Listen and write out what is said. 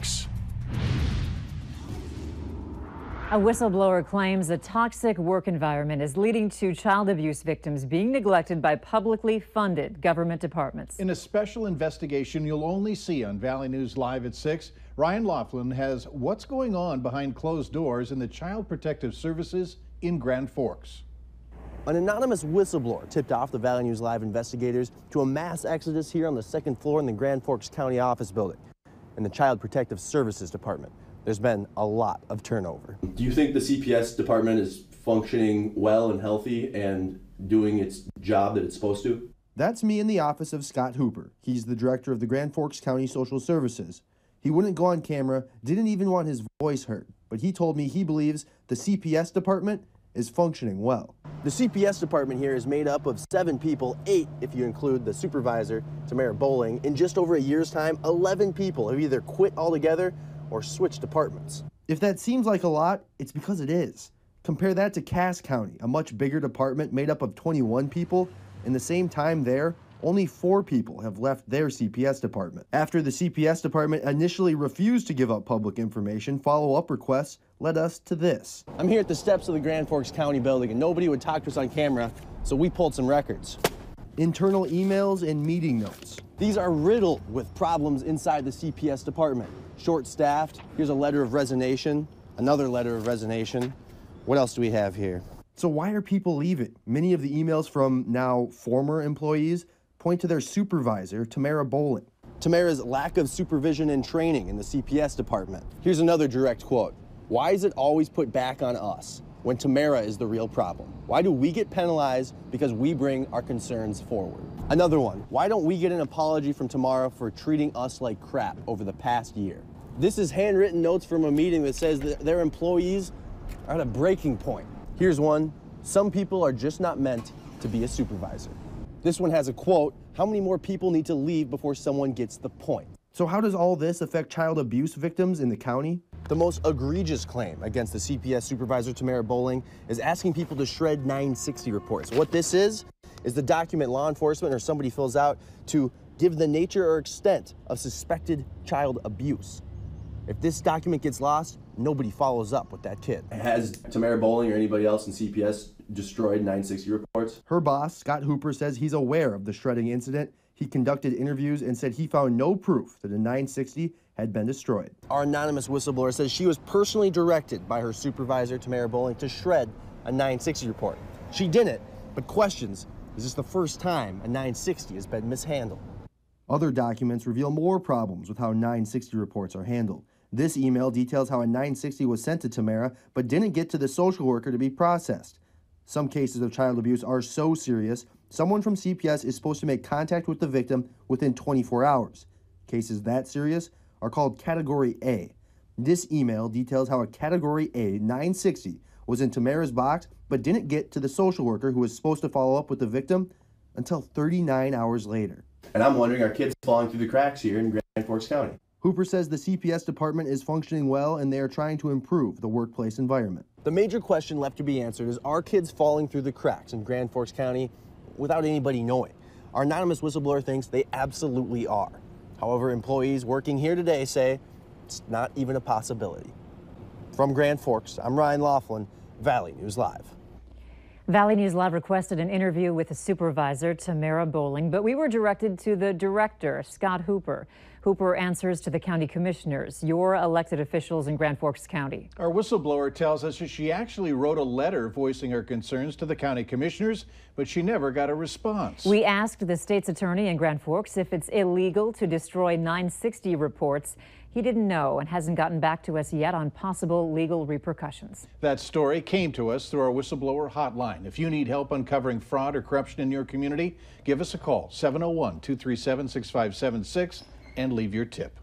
6. A whistleblower claims a toxic work environment is leading to child abuse victims being neglected by publicly funded government departments. In a special investigation you'll only see on Valley News Live at 6, Ryan Laughlin has what's going on behind closed doors in the Child Protective Services in Grand Forks. An anonymous whistleblower tipped off the Valley News Live investigators to a mass exodus here on the second floor in the Grand Forks County office building in the Child Protective Services Department. There's been a lot of turnover. Do you think the CPS department is functioning well and healthy and doing its job that it's supposed to? That's me in the office of Scott Hooper. He's the director of the Grand Forks County Social Services. He wouldn't go on camera, didn't even want his voice heard, but he told me he believes the CPS department is functioning well. The CPS department here is made up of 7 people, 8 if you include the supervisor, Tamara Bowling. In just over a year's time, 11 people have either quit altogether or switch departments. If that seems like a lot, it's because it is. Compare that to Cass County, a much bigger department made up of 21 people. In the same time there, only 4 people have left their CPS department. After the CPS department initially refused to give up public information, follow-up requests led us to this. I'm here at the steps of the Grand Forks County building and nobody would talk to us on camera, so we pulled some records. Internal emails and meeting notes. These are riddled with problems inside the CPS department. Short-staffed, here's a letter of resignation, another letter of resignation. What else do we have here? So why are people leaving? Many of the emails from now former employees point to their supervisor, Tamara Bowling. Tamara's lack of supervision and training in the CPS department. Here's another direct quote. Why is it always put back on us when Tamara is the real problem? Why do we get penalized because we bring our concerns forward? Another one, why don't we get an apology from Tamara for treating us like crap over the past year? This is handwritten notes from a meeting that says that their employees are at a breaking point. Here's one, some people are just not meant to be a supervisor. This one has a quote, how many more people need to leave before someone gets the point? So how does all this affect child abuse victims in the county? The most egregious claim against the CPS supervisor, Tamara Bowling, is asking people to shred 960 reports. What this is the document law enforcement or somebody fills out to give the nature or extent of suspected child abuse. If this document gets lost, nobody follows up with that kid. Has Tamara Bowling or anybody else in CPS destroyed 960 reports? Her boss, Scott Hooper, says he's aware of the shredding incident. He conducted interviews and said he found no proof that a 960 had been destroyed. Our anonymous whistleblower says she was personally directed by her supervisor, Tamara Bowling, to shred a 960 report. She didn't, but questions, is this the first time a 960 has been mishandled? Other documents reveal more problems with how 960 reports are handled. This email details how a 960 was sent to Tamara, but didn't get to the social worker to be processed. Some cases of child abuse are so serious, someone from CPS is supposed to make contact with the victim within 24 hours. Cases that serious are called Category A. This email details how a Category A 960 was in Tamara's box, but didn't get to the social worker who was supposed to follow up with the victim until 39 hours later. And I'm wondering, are kids falling through the cracks here in Grand Forks County? Hooper says the CPS department is functioning well and they are trying to improve the workplace environment. The major question left to be answered is, are kids falling through the cracks in Grand Forks County without anybody knowing? Our anonymous whistleblower thinks they absolutely are. However, employees working here today say it's not even a possibility. From Grand Forks, I'm Ryan Laughlin, Valley News Live. Valley News Live requested an interview with the supervisor, Tamara Bowling, but we were directed to the director, Scott Hooper. Hooper answers to the county commissioners, your elected officials in Grand Forks County. Our whistleblower tells us that she actually wrote a letter voicing her concerns to the county commissioners, but she never got a response. We asked the state's attorney in Grand Forks if it's illegal to destroy 960 reports. He didn't know and hasn't gotten back to us yet on possible legal repercussions. That story came to us through our whistleblower hotline. If you need help uncovering fraud or corruption in your community, give us a call, 701-237-6576, and leave your tip.